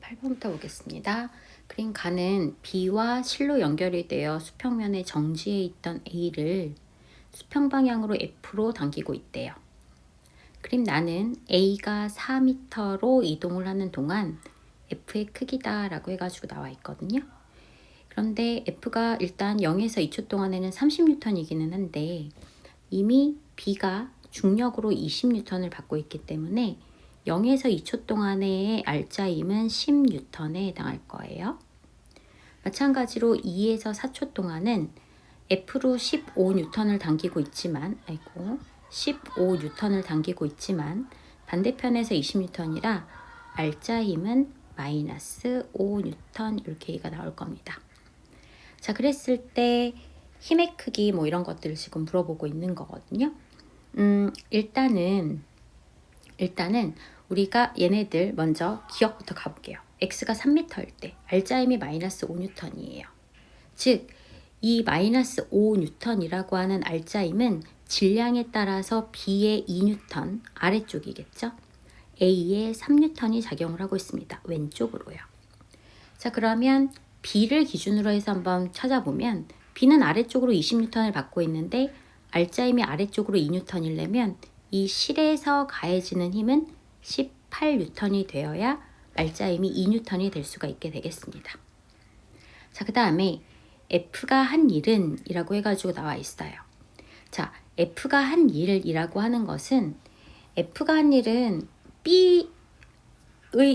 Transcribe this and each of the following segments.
8번부터 보겠습니다. 그림 가는 B와 실로 연결이 되어 수평면에 정지해 있던 A를 수평 방향으로 F로 당기고 있대요. 그림 나는 A가 4m로 이동을 하는 동안 F의 크기다 라고 해가지고 나와 있거든요. 그런데 F가 일단 0에서 2초 동안에는 30N이기는 한데 이미 B가 중력으로 20N을 받고 있기 때문에 0에서 2초 동안의 알짜임은 10N에 해당할 거예요. 마찬가지로 2에서 4초 동안은 F로 15N을 당기고 있지만 15N을 당기고 있지만 반대편에서 20N이라 알짜 힘은 마이너스 5N 이렇게 얘기가 나올 겁니다. 자, 그랬을 때 힘의 크기 뭐 이런 것들을 지금 물어보고 있는 거거든요. 일단은 우리가 얘네들 먼저 기억부터 가볼게요. x가 3m일 때 알짜임이 마이너스 5N이에요. 즉, 이 마이너스 5N이라고 하는 알짜임은 질량에 따라서 B의 2N 아래쪽이겠죠. A의 3N이 작용을 하고 있습니다. 왼쪽으로요. 자, 그러면 B를 기준으로 해서 한번 찾아보면 B는 아래쪽으로 20N을 받고 있는데 알짜임이 아래쪽으로 2N이려면 이 실에서 가해지는 힘은 18N이 되어야 알짜임이 2N이 될 수가 있게 되겠습니다. 자, 그 다음에 F가 한 일은 이라고 해가지고 나와 있어요. 자, F가 한 일이라고 하는 것은 F가 한 일은 B의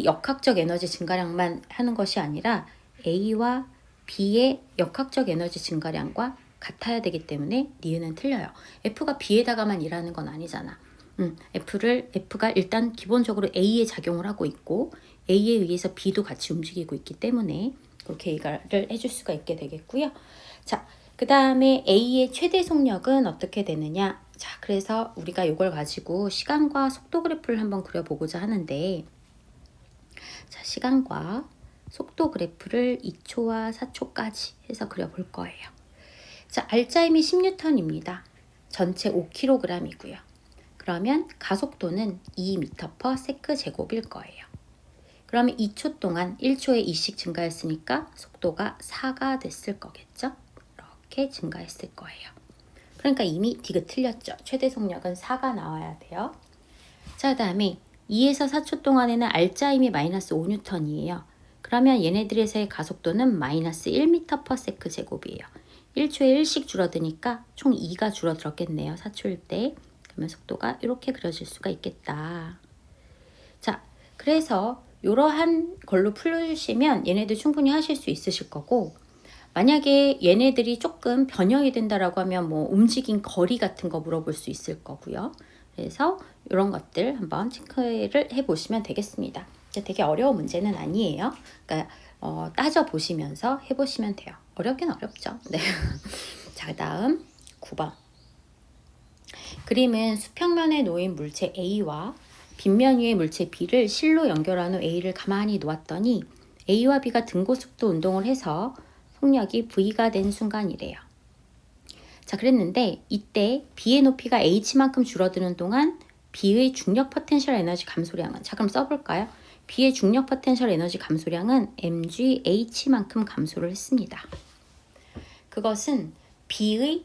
역학적 에너지 증가량만 하는 것이 아니라 A와 B의 역학적 에너지 증가량과 같아야 되기 때문에 니은은 틀려요. F가 B에다가만 일하는 건 아니잖아. F가 일단 기본적으로 A에 작용을 하고 있고 A에 의해서 B도 같이 움직이고 있기 때문에 그렇게 얘기를 해줄 수가 있게 되겠고요. 자, 그 다음에 A의 최대 속력은 어떻게 되느냐? 자, 그래서 우리가 이걸 가지고 시간과 속도 그래프를 한번 그려보고자 하는데, 자, 시간과 속도 그래프를 2초와 4초까지 해서 그려볼 거예요. 자, 알짜임이 10N입니다. 전체 5kg이고요. 그러면 가속도는 2m/s 제곱일 거예요. 그러면 2초 동안 1초에 2씩 증가했으니까 속도가 4가 됐을 거겠죠? 이렇게 증가했을 거예요. 그러니까 이미 디귿 틀렸죠. 최대 속력은 4가 나와야 돼요. 자, 그 다음에 2에서 4초 동안에는 알짜임이 마이너스 5N이에요. 그러면 얘네들에서의 가속도는 마이너스 1m/s 제곱이에요. 1초에 1씩 줄어드니까 총 2가 줄어들었겠네요. 4초일 때. 그러면 속도가 이렇게 그려질 수가 있겠다. 자, 그래서 이러한 걸로 풀어주시면 얘네들 충분히 하실 수 있으실 거고, 만약에 얘네들이 조금 변형이 된다라고 하면 뭐 움직인 거리 같은 거 물어볼 수 있을 거고요. 그래서 이런 것들 한번 체크를 해보시면 되겠습니다. 되게 어려운 문제는 아니에요. 그러니까 따져보시면서 해보시면 돼요. 어렵긴 어렵죠. 네. 자, 그 다음 9번. 그림은 수평면에 놓인 물체 A와 빗면 위의 물체 B를 실로 연결한 후 A를 가만히 놓았더니 A와 B가 등고속도 운동을 해서 속력이 V가 된 순간이래요. 자, 그랬는데 이때 B의 높이가 H만큼 줄어드는 동안 B의 중력 포텐셜 에너지 감소량은, 자, 그럼 써볼까요? B의 중력 포텐셜 에너지 감소량은 mgH만큼 감소를 했습니다. 그것은 B의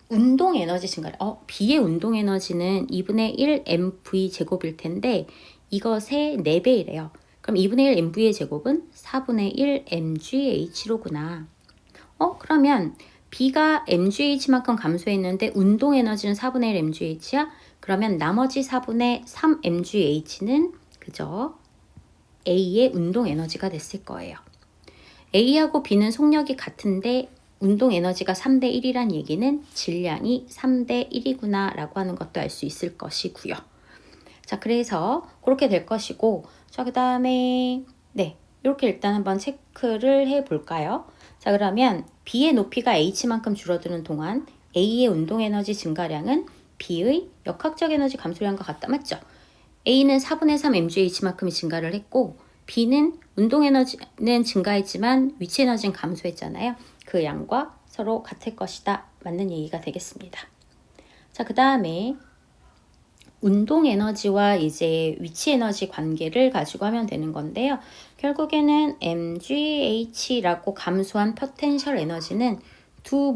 운동 에너지 증가를, B의 운동 에너지는 2분의 1 mv 제곱일 텐데 이것의 4배이래요. 그럼 2분의 1 mv의 제곱은 4분의 1 mgh로구나. 그러면 B가 mgh만큼 감소했는데 운동 에너지는 4분의 1 mgh야? 그러면 나머지 4분의 3 mgh는 그저 A의 운동 에너지가 됐을 거예요. A하고 B는 속력이 같은데 운동 에너지가 3대 1이란 얘기는 질량이 3대 1이구나 라고 하는 것도 알 수 있을 것이고요. 자, 그래서 그렇게 될 것이고, 자, 그 다음에 네, 이렇게 일단 한번 체크를 해볼까요? 자, 그러면 B의 높이가 H만큼 줄어드는 동안 A의 운동 에너지 증가량은 B의 역학적 에너지 감소량과 같다. 맞죠? A는 4분의 3 mgh만큼이 증가를 했고 B는 운동 에너지는 증가했지만 위치 에너지는 감소했잖아요. 그 양과 서로 같을 것이다. 맞는 얘기가 되겠습니다. 자, 그 다음에 운동 에너지와 이제 위치 에너지 관계를 가지고 하면 되는 건데요. 결국에는 mgh라고 감소한 포텐셜 에너지는 두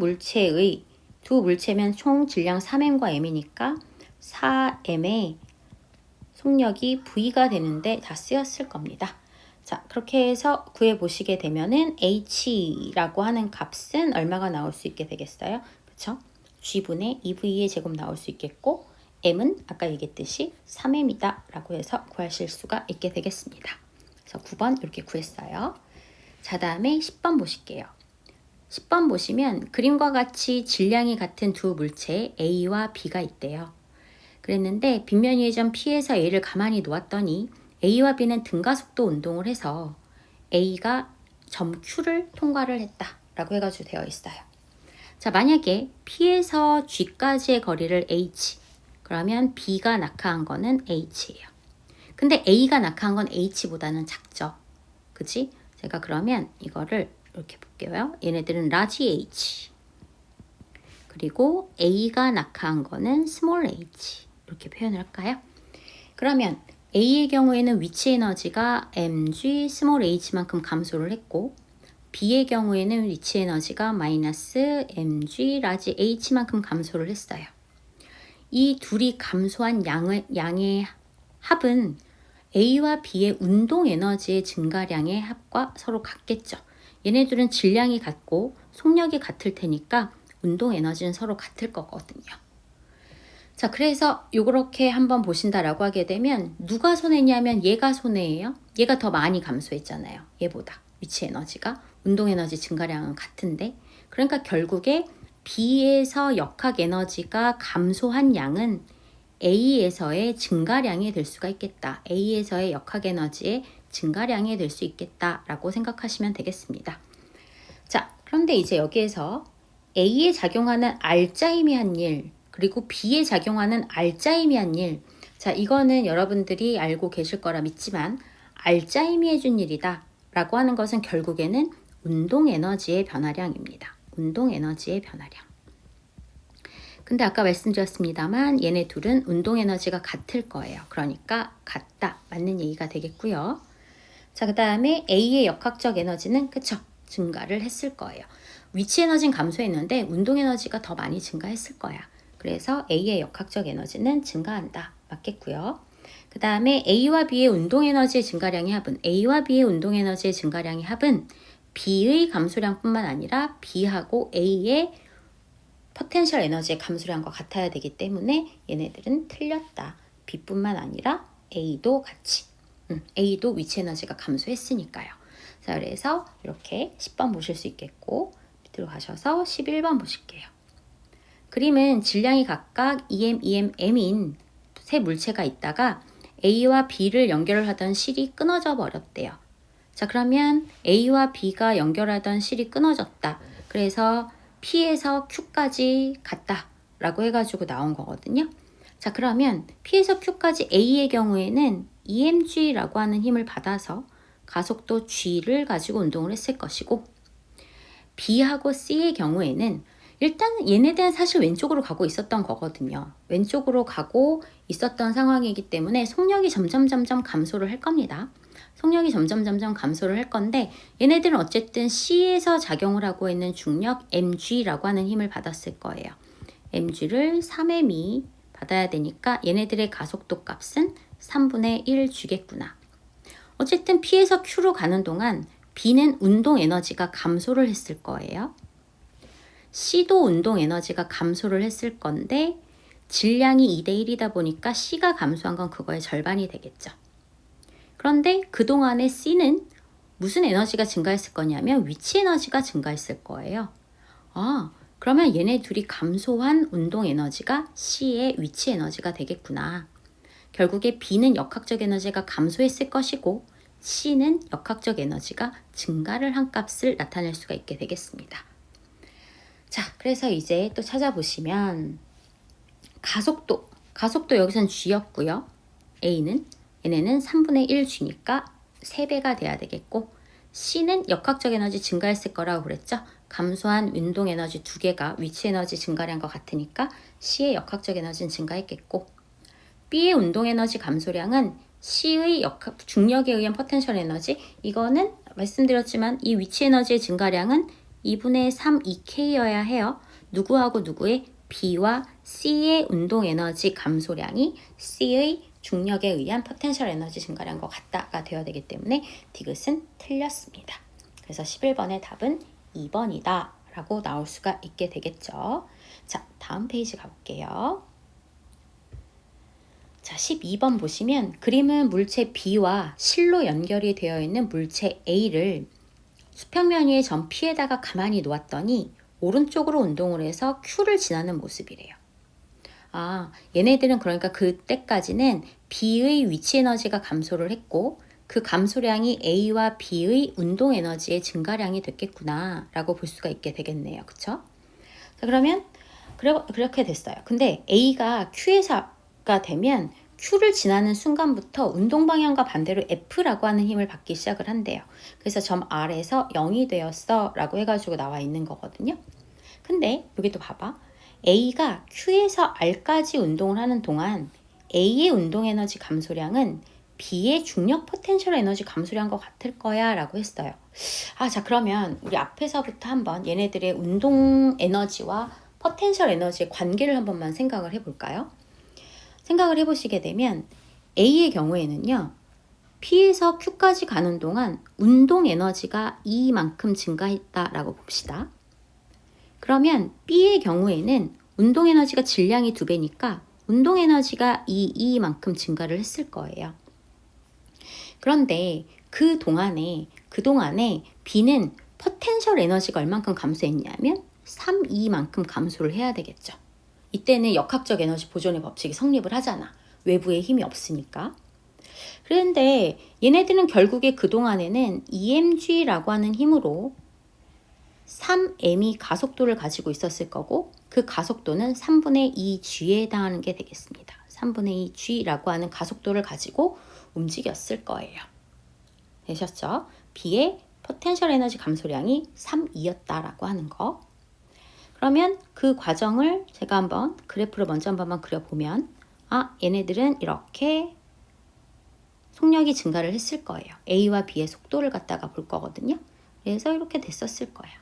물체면 총 질량 3m과 m이니까 4m의 속력이 V가 되는데 다 쓰였을 겁니다. 자, 그렇게 해서 구해 보시게 되면은 H라고 하는 값은 얼마가 나올 수 있게 되겠어요? 그쵸? G분의 2V의 제곱 나올 수 있겠고, M은 아까 얘기했듯이 3M이다 라고 해서 구하실 수가 있게 되겠습니다. 그래서 9번 이렇게 구했어요. 자, 다음에 10번 보실게요. 10번 보시면 그림과 같이 질량이 같은 두 물체 A와 B가 있대요. 그랬는데 빗면 위의 점 P에서 A를 가만히 놓았더니 A와 B는 등가속도 운동을 해서 A가 점 Q를 통과를 했다라고 해가지고 되어 있어요. 자, 만약에 P에서 G까지의 거리를 H, 그러면 B가 낙하한 거는 H예요. 근데 A가 낙하한 건 H보다는 작죠. 그치? 제가 그러면 이거를 이렇게 볼게요. 얘네들은 라지 H, 그리고 A가 낙하한 거는 스몰 h 이렇게 표현을 할까요? 그러면 A의 경우에는 위치 에너지가 mg 스몰 h만큼 감소를 했고, B의 경우에는 위치 에너지가 마이너스 mg 라지 h만큼 감소를 했어요. 이 둘이 감소한 양의 합은 A와 B의 운동 에너지의 증가량의 합과 서로 같겠죠. 얘네들은 질량이 같고 속력이 같을 테니까 운동 에너지는 서로 같을 거거든요. 자, 그래서 요렇게 한번 보신다라고 하게 되면 누가 손해냐면 얘가 손해예요. 얘가 더 많이 감소했잖아요. 얘보다 위치 에너지가 운동 에너지 증가량은 같은데, 그러니까 결국에 B에서 역학 에너지가 감소한 양은 A에서의 증가량이 될 수가 있겠다. A에서의 역학 에너지의 증가량이 될 수 있겠다라고 생각하시면 되겠습니다. 자, 그런데 이제 여기에서 A에 작용하는 알짜임이 한 일, 그리고 B에 작용하는 알짜임이 한 일. 자, 이거는 여러분들이 알고 계실 거라 믿지만 알짜임이 해준 일이다 라고 하는 것은 결국에는 운동 에너지의 변화량입니다. 운동 에너지의 변화량. 근데 아까 말씀드렸습니다만 얘네 둘은 운동 에너지가 같을 거예요. 그러니까 같다, 맞는 얘기가 되겠고요. 자, 그 다음에 A의 역학적 에너지는 그쵸, 증가를 했을 거예요. 위치 에너지는 감소했는데 운동 에너지가 더 많이 증가했을 거야. 그래서 A의 역학적 에너지는 증가한다, 맞겠고요. 그 다음에 A와 B의 운동 에너지의 증가량의 합은 B의 감소량뿐만 아니라 B하고 A의 포텐셜 에너지의 감소량과 같아야 되기 때문에 얘네들은 틀렸다. B뿐만 아니라 A도 같이. A도 위치 에너지가 감소했으니까요. 자, 그래서 이렇게 10번 보실 수 있겠고, 밑으로 가셔서 11번 보실게요. 그림은 질량이 각각 EM, EM, M인 세 물체가 있다가 A와 B를 연결을 하던 실이 끊어져 버렸대요. 자, 그러면 A와 B가 연결하던 실이 끊어졌다. 그래서 P에서 Q까지 갔다 라고 해가지고 나온 거거든요. 자, 그러면 P에서 Q까지 A의 경우에는 EMG라고 하는 힘을 받아서 가속도 G를 가지고 운동을 했을 것이고, B하고 C의 경우에는 일단 얘네들은 사실 왼쪽으로 가고 있었던 거거든요. 왼쪽으로 가고 있었던 상황이기 때문에 속력이 점점 감소를 할 겁니다. 속력이 점점 감소를 할 건데, 얘네들은 어쨌든 C에서 작용을 하고 있는 중력 mg라고 하는 힘을 받았을 거예요. mg를 3m이 받아야 되니까 얘네들의 가속도 값은 3분의 1 주겠구나. 어쨌든 P에서 Q로 가는 동안 B는 운동 에너지가 감소를 했을 거예요. C도 운동 에너지가 감소를 했을 건데 질량이 2대 1이다 보니까 C가 감소한 건 그거의 절반이 되겠죠. 그런데 그동안에 C는 무슨 에너지가 증가했을 거냐면 위치 에너지가 증가했을 거예요. 아, 그러면 얘네 둘이 감소한 운동 에너지가 C의 위치 에너지가 되겠구나. 결국에 B는 역학적 에너지가 감소했을 것이고 C는 역학적 에너지가 증가를 한 값을 나타낼 수가 있게 되겠습니다. 자, 그래서 이제 또 찾아보시면 가속도 여기선 G였고요. 얘네는 3분의 1 G니까 3배가 돼야 되겠고, C는 역학적 에너지 증가했을 거라고 그랬죠. 감소한 운동 에너지 2개가 위치 에너지 증가량과 같으니까 C의 역학적 에너지는 증가했겠고, B의 운동 에너지 감소량은 C의 중력에 의한 포텐셜 에너지, 이거는 말씀드렸지만 이 위치 에너지의 증가량은 2분의 3 EK여야 해요. 누구하고 누구의 B와 C의 운동 에너지 감소량이 C의 중력에 의한 포텐셜 에너지 증가량과 같다가 되어야 되기 때문에 디귿은 틀렸습니다. 그래서 11번의 답은 2번이다 라고 나올 수가 있게 되겠죠. 자, 다음 페이지 가볼게요. 자, 12번 보시면 그림은 물체 B와 실로 연결이 되어 있는 물체 A를 수평면 위의 점 P에다가 가만히 놓았더니 오른쪽으로 운동을 해서 Q를 지나는 모습이래요. 아, 얘네들은 그러니까 그때까지는 B의 위치 에너지가 감소를 했고 그 감소량이 A와 B의 운동 에너지의 증가량이 됐겠구나 라고 볼 수가 있게 되겠네요. 그쵸? 자, 그러면 그렇게 됐어요. 근데 A가 Q에서가 되면 Q를 지나는 순간부터 운동 방향과 반대로 F라고 하는 힘을 받기 시작을 한대요. 그래서 점 R에서 0이 되었어 라고 해가지고 나와 있는 거거든요. 근데 여기 또 봐봐. A가 Q에서 R까지 운동을 하는 동안 A의 운동 에너지 감소량은 B의 중력 포텐셜 에너지 감소량과 같을 거야 라고 했어요. 아, 자, 그러면 우리 앞에서부터 한번 얘네들의 운동 에너지와 포텐셜 에너지의 관계를 한 번만 생각을 해볼까요? 생각을 해보시게 되면 A의 경우에는요, P에서 Q까지 가는 동안 운동 에너지가 E만큼 증가했다라고 봅시다. 그러면 B의 경우에는 운동 에너지가 질량이 2배니까 운동 에너지가 E만큼 증가를 했을 거예요. 그런데 그동안에 B는 포텐셜 에너지가 얼만큼 감소했냐면 3E만큼 감소를 해야 되겠죠. 이때는 역학적 에너지 보존의 법칙이 성립을 하잖아. 외부에 힘이 없으니까. 그런데 얘네들은 결국에 그동안에는 EMG라고 하는 힘으로 3m이 가속도를 가지고 있었을 거고 그 가속도는 3분의 2g에 해당하는 게 되겠습니다. 3분의 2g라고 하는 가속도를 가지고 움직였을 거예요. 되셨죠? B의 포텐셜 에너지 감소량이 3E였다라고 하는 거. 그러면 그 과정을 제가 한번 그래프를 먼저 한 번만 그려보면 얘네들은 이렇게 속력이 증가를 했을 거예요. A와 B의 속도를 갖다가 볼 거거든요. 그래서 이렇게 됐었을 거예요.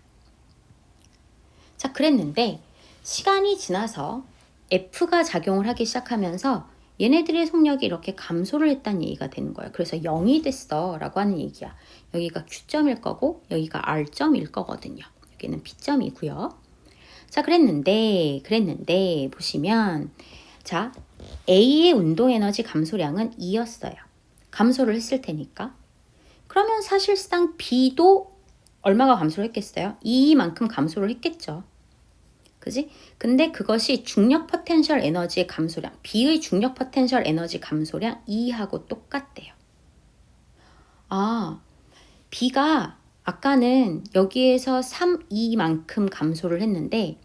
자, 그랬는데 시간이 지나서 F가 작용을 하기 시작하면서 얘네들의 속력이 이렇게 감소를 했다는 얘기가 되는 거예요. 그래서 0이 됐어 라고 하는 얘기야. 여기가 Q점일 거고 여기가 R점일 거거든요. 여기는 P점이고요. 자, 그랬는데 보시면 자, A의 운동 에너지 감소량은 2였어요. 감소를 했을 테니까. 그러면 사실상 B도 얼마가 감소를 했겠어요? 2만큼 감소를 했겠죠. 그지? 근데 그것이 중력 포텐셜 에너지의 감소량, B의 중력 포텐셜 에너지 감소량 2하고 똑같대요. 아, B가 아까는 여기에서 3E만큼 감소를 했는데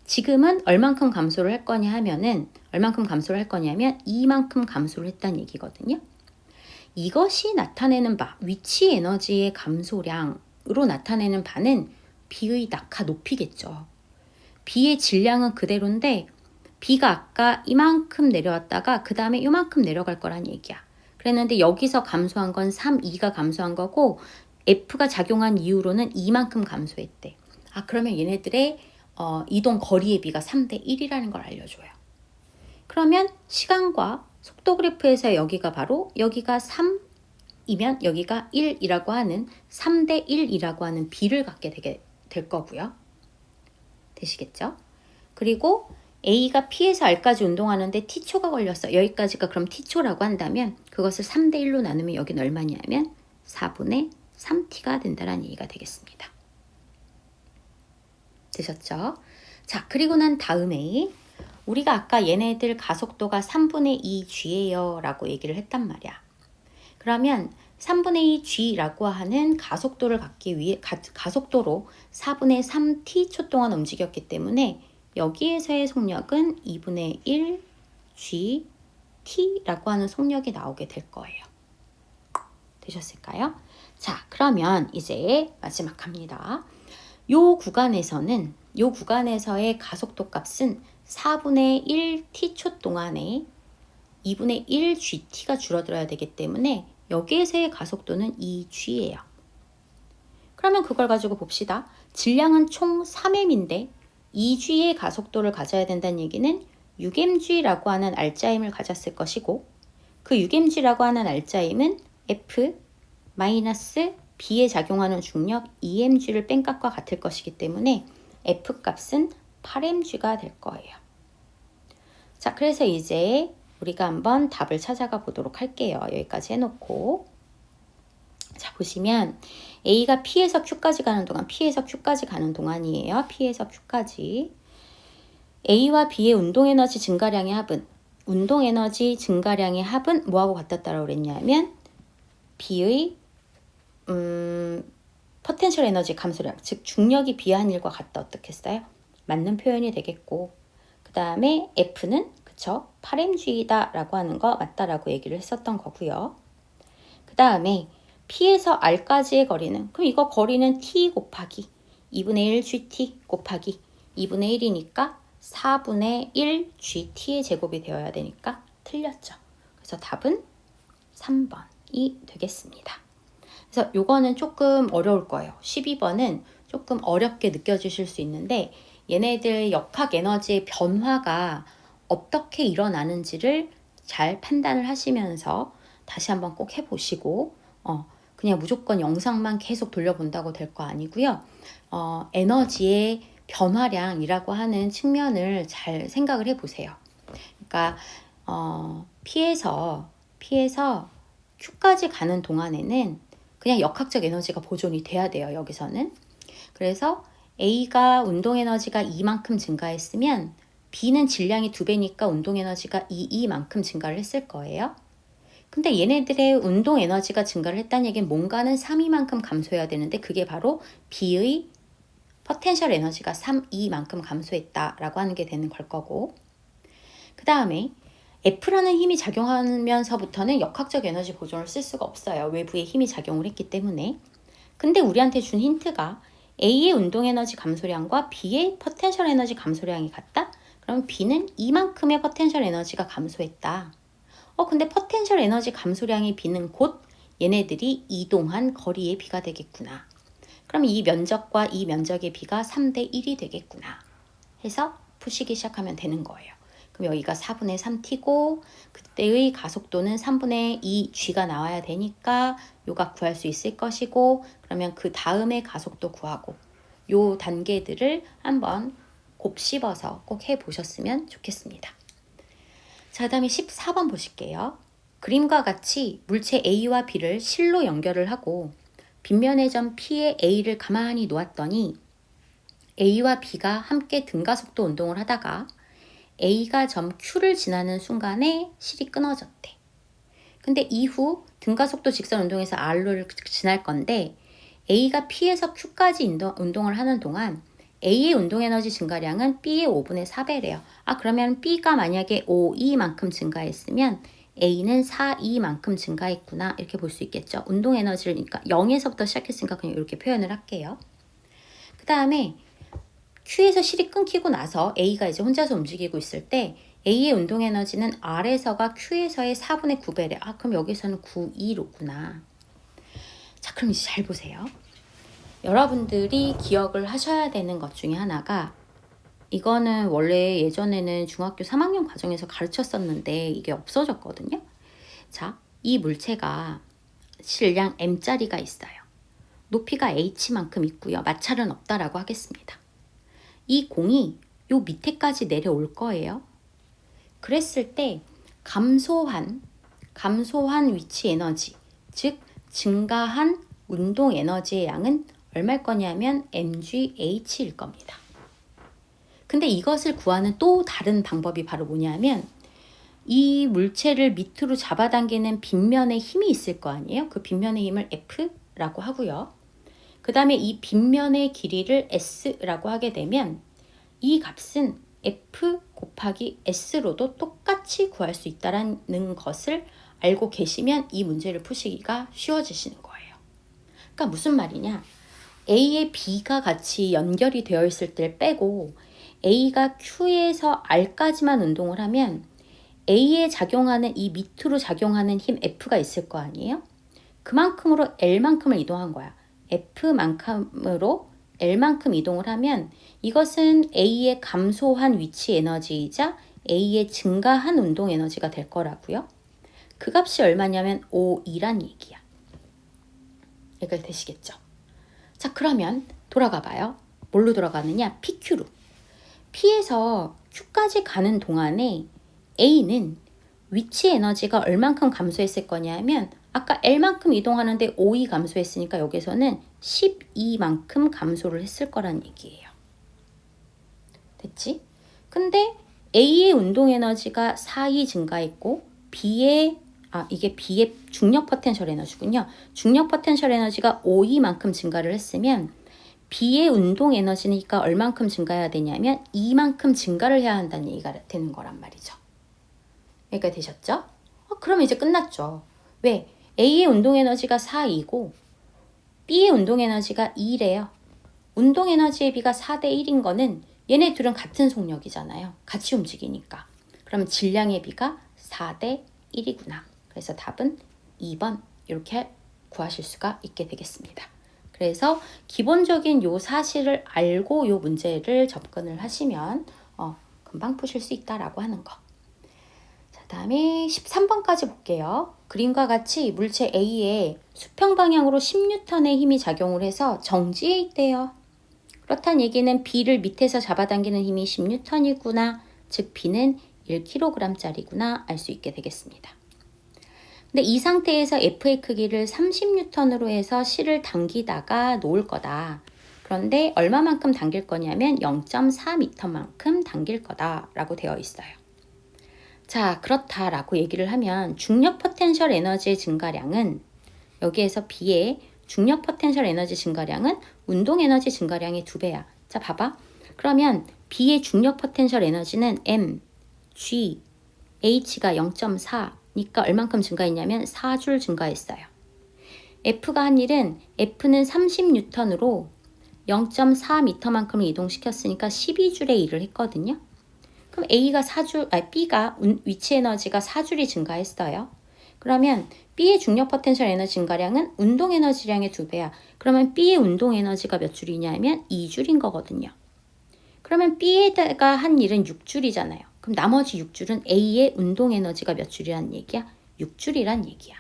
지금은 얼만큼 감소를 할 거냐 하면은 얼만큼 감소를 할 거냐면 이만큼 감소를 했다는 얘기거든요. 이것이 나타내는 바, 위치 에너지의 감소량으로 나타내는 바는 B의 낙하 높이겠죠. B의 질량은 그대로인데 B가 아까 이만큼 내려왔다가 그 다음에 이만큼 내려갈 거란 얘기야. 그랬는데 여기서 감소한 건 3E가 감소한 거고 F가 작용한 이후로는 이만큼 감소했대. 그러면 얘네들의 이동 거리의 비가 3대 1이라는 걸 알려줘요. 그러면 시간과 속도 그래프에서 여기가 바로 여기가 3이면 여기가 1이라고 하는 3대 1이라고 하는 비를 갖게 될 거고요. 되시겠죠? 그리고 A가 P에서 R까지 운동하는데 T초가 걸렸어. 여기까지가 그럼 T초라고 한다면 그것을 3대 1로 나누면 여기는 얼마냐면 4분의 3T가 된다는 얘기가 되겠습니다. 되셨죠? 자, 그리고 난 다음에 우리가 아까 얘네들 가속도가 3분의 2g예요 라고 얘기를 했단 말이야. 그러면 3분의 2g라고 하는 가속도를 갖기 위해 가속도로 4분의 3t 초 동안 움직였기 때문에 여기에서의 속력은 2분의 1 gt라고 하는 속력이 나오게 될 거예요. 되셨을까요? 자, 그러면 이제 마지막 갑니다. 요 구간에서의 가속도 값은 4분의 1 t초 동안에 2분의 1 GT가 줄어들어야 되기 때문에 여기에서의 가속도는 2G예요. 그러면 그걸 가지고 봅시다. 질량은 총 3m인데 2G의 가속도를 가져야 된다는 얘기는 6mg라고 하는 알짜임을 가졌을 것이고, 그 6mg라고 하는 알짜임은 F-B에 작용하는 중력 2mg를 뺀 값과 같을 것이기 때문에 F 값은 8mg가 될 거예요. 자, 그래서 이제 우리가 한번 답을 찾아가 보도록 할게요. 여기까지 해놓고. 자, 보시면 A가 P에서 Q까지 가는 동안, P에서 Q까지 가는 동안이에요. P에서 Q까지. A와 B의 운동에너지 증가량의 합은, 운동에너지 증가량의 합은 뭐하고 같았다라고 그랬냐면 B의 포텐셜 에너지 감소량, 즉 중력이 비한 일과 같다. 어떻게 했어요? 맞는 표현이 되겠고, 그 다음에 F는 그쵸? 8mg다 라고 하는 거 맞다라고 얘기를 했었던 거고요. 그 다음에 P에서 R까지의 거리는, 그럼 이거 거리는 T 곱하기 2분의 1 GT 곱하기 2분의 1이니까 4분의 1 GT의 제곱이 되어야 되니까 틀렸죠. 그래서 답은 3번이 되겠습니다. 그래서 요거는 조금 어려울 거예요. 12번은 조금 어렵게 느껴지실 수 있는데, 얘네들 역학 에너지의 변화가 어떻게 일어나는지를 잘 판단을 하시면서 다시 한번 꼭 해보시고, 그냥 무조건 영상만 계속 돌려본다고 될 거 아니고요. 에너지의 변화량이라고 하는 측면을 잘 생각을 해보세요. 그러니까 P에서 Q까지 가는 동안에는 그냥 역학적 에너지가 보존이 돼야 돼요. 여기서는. 그래서 A가 운동에너지가 이만큼 증가했으면 B는 질량이 2배니까 운동에너지가 이만큼 증가를 했을 거예요. 근데 얘네들의 운동에너지가 증가를 했다는 얘기는 뭔가는 3이만큼 감소해야 되는데, 그게 바로 B의 포텐셜 에너지가 3이만큼 감소했다라고 하는 게 되는 걸 거고, 그 다음에 F라는 힘이 작용하면서부터는 역학적 에너지 보존을 쓸 수가 없어요. 외부의 힘이 작용을 했기 때문에. 근데 우리한테 준 힌트가 A의 운동에너지 감소량과 B의 포텐셜 에너지 감소량이 같다? 그럼 B는 이만큼의 포텐셜 에너지가 감소했다. 근데 포텐셜 에너지 감소량이 B는 곧 얘네들이 이동한 거리의 비가 되겠구나. 그럼 이 면적과 이 면적의 비가 3대 1이 되겠구나 해서 푸시기 시작하면 되는 거예요. 그럼 여기가 4분의 3t고 그때의 가속도는 3분의 2g가 나와야 되니까 요 값 구할 수 있을 것이고, 그러면 그 다음에 가속도 구하고, 요 단계들을 한번 곱씹어서 꼭 해보셨으면 좋겠습니다. 자, 그 다음에 14번 보실게요. 그림과 같이 물체 A와 B를 실로 연결을 하고 빗면의 점 P에 A를 가만히 놓았더니 A와 B가 함께 등가속도 운동을 하다가 A가 점 Q를 지나는 순간에 실이 끊어졌대. 근데 이후 등가속도 직선 운동에서 R를 지날 건데, A가 P에서 Q까지 운동을 하는 동안 A의 운동에너지 증가량은 B의 5분의 4배래요. 그러면 B가 만약에 5E만큼 증가했으면 A는 4E만큼 증가했구나, 이렇게 볼 수 있겠죠. 운동에너지를 그러니까 0에서부터 시작했으니까 그냥 이렇게 표현을 할게요. 그 다음에 Q에서 실이 끊기고 나서 A가 이제 혼자서 움직이고 있을 때 A의 운동에너지는 R에서가 Q에서의 4분의 9배래. 그럼 여기서는 9E로구나. 자, 그럼 이제 잘 보세요. 여러분들이 기억을 하셔야 되는 것 중에 하나가, 이거는 원래 예전에는 중학교 3학년 과정에서 가르쳤었는데 이게 없어졌거든요. 자, 이 물체가 질량 M짜리가 있어요. 높이가 H만큼 있고요. 마찰은 없다라고 하겠습니다. 이 공이 요 밑에까지 내려올 거예요. 그랬을 때 감소한 위치 에너지, 즉 증가한 운동 에너지의 양은 얼마일 거냐면 mgh일 겁니다. 근데 이것을 구하는 또 다른 방법이 바로 뭐냐면, 이 물체를 밑으로 잡아당기는 빗면의 힘이 있을 거 아니에요? 그 빗면의 힘을 F라고 하고요. 그 다음에 이 빗면의 길이를 S라고 하게 되면 이 값은 F 곱하기 S로도 똑같이 구할 수 있다는 것을 알고 계시면 이 문제를 푸시기가 쉬워지시는 거예요. 그러니까 무슨 말이냐? A에 B가 같이 연결이 되어 있을 때를 빼고 A가 Q에서 R까지만 운동을 하면 A에 작용하는 이 밑으로 작용하는 힘 F가 있을 거 아니에요? 그만큼으로 L만큼을 이동한 거야. F만큼으로 L만큼 이동을 하면 이것은 A의 감소한 위치 에너지이자 A의 증가한 운동 에너지가 될 거라고요. 그 값이 얼마냐면 5E란 얘기야. 여기까지 되시겠죠? 자, 그러면 돌아가 봐요. 뭘로 돌아가느냐? PQ로. P에서 Q까지 가는 동안에 A는 위치 에너지가 얼만큼 감소했을 거냐면 아까 L만큼 이동하는데 5E 감소했으니까 여기서는 12만큼 감소를 했을 거란 얘기예요. 됐지? 근데 A의 운동 에너지가 4E 증가했고 이게 B의 중력 포텐셜 에너지군요. 중력 포텐셜 에너지가 5E만큼 증가를 했으면 B의 운동 에너지니까 얼만큼 증가해야 되냐면 2만큼 증가를 해야 한다는 얘기가 되는 거란 말이죠. 여기까지 되셨죠? 그럼 이제 끝났죠. 왜? A의 운동 에너지가 4이고 B의 운동 에너지가 2래요. 운동 에너지의 비가 4대 1인 거는 얘네 둘은 같은 속력이잖아요. 같이 움직이니까. 그러면 질량의 비가 4대 1이구나. 그래서 답은 2번 이렇게 구하실 수가 있게 되겠습니다. 그래서 기본적인 요 사실을 알고 요 문제를 접근을 하시면 금방 푸실 수 있다라고 하는 거. 자, 다음에 13번까지 볼게요. 그림과 같이 물체 A에 수평 방향으로 10N의 힘이 작용을 해서 정지해 있대요. 그렇다는 얘기는 B를 밑에서 잡아당기는 힘이 10N이구나. 즉 B는 1kg짜리구나 알 수 있게 되겠습니다. 근데 이 상태에서 F의 크기를 30N으로 해서 C를 당기다가 놓을 거다. 그런데 얼마만큼 당길 거냐면 0.4m만큼 당길 거다라고 되어 있어요. 자, 그렇다라고 얘기를 하면 중력 포텐셜 에너지의 증가량은 여기에서 B의 중력 포텐셜 에너지 증가량은 운동 에너지 증가량의 2배야. 자, 봐봐. 그러면 B의 중력 포텐셜 에너지는 M, G, H가 0.4니까 얼만큼 증가했냐면 4줄 증가했어요. F가 한 일은 F는 30N으로 0.4m만큼을 이동시켰으니까 12줄의 일을 했거든요. 그럼 B가 위치 에너지가 4줄이 증가했어요. 그러면 B의 중력 포텐셜 에너지 증가량은 운동 에너지량의 2배야. 그러면 B의 운동 에너지가 몇 줄이냐면 2줄인 거거든요. 그러면 B에다가 한 일은 6줄이잖아요. 그럼 나머지 6줄은 A의 운동 에너지가 몇 줄이란 얘기야? 6줄이란 얘기야.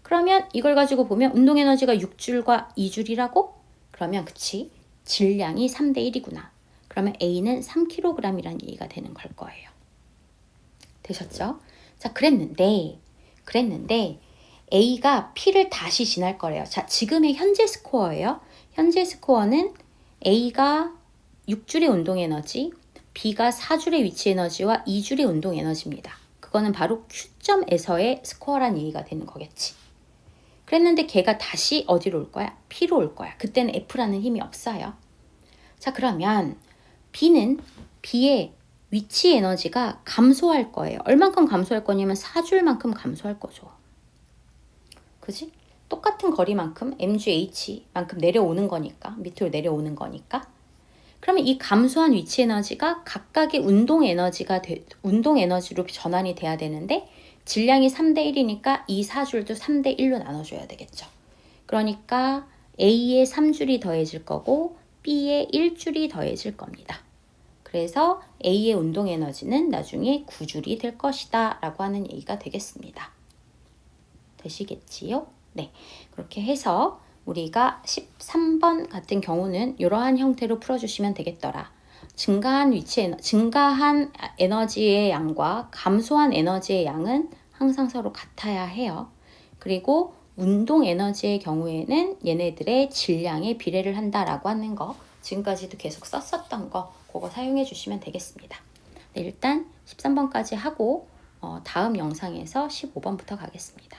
그러면 이걸 가지고 보면 운동 에너지가 6줄과 2줄이라고? 그러면 그치? 질량이 3대 1이구나. 그러면 A는 3kg이란 얘기가 되는 걸 거예요. 되셨죠? 자, 그랬는데 A가 P를 다시 지날 거래요. 자, 지금의 현재 스코어예요. 현재 스코어는 A가 6줄의 운동 에너지, B가 4줄의 위치 에너지와 2줄의 운동 에너지입니다. 그거는 바로 Q점에서의 스코어란 얘기가 되는 거겠지. 그랬는데 걔가 다시 어디로 올 거야? P로 올 거야. 그때는 F라는 힘이 없어요. 자, 그러면 B의 위치 에너지가 감소할 거예요. 얼만큼 감소할 거냐면 4줄만큼 감소할 거죠. 그지? 똑같은 거리만큼 mgh만큼 내려오는 거니까, 밑으로 내려오는 거니까. 그러면 이 감소한 위치 에너지가 각각의 운동 에너지로 전환이 돼야 되는데 질량이 3대 1이니까 이 4줄도 3대 1로 나눠줘야 되겠죠. 그러니까 A에 3줄이 더해질 거고 B에 1줄이 더해질 겁니다. 그래서 A의 운동 에너지는 나중에 9줄이 될 것이다 라고 하는 얘기가 되겠습니다. 되시겠지요? 네, 그렇게 해서 우리가 13번 같은 경우는 이러한 형태로 풀어주시면 되겠더라. 증가한 에너지의 양과 감소한 에너지의 양은 항상 서로 같아야 해요. 그리고 운동 에너지의 경우에는 얘네들의 질량에 비례를 한다라고 하는 거 지금까지도 계속 썼었던 거 그거 사용해 주시면 되겠습니다. 네, 일단 13번까지 하고 다음 영상에서 15번부터 가겠습니다.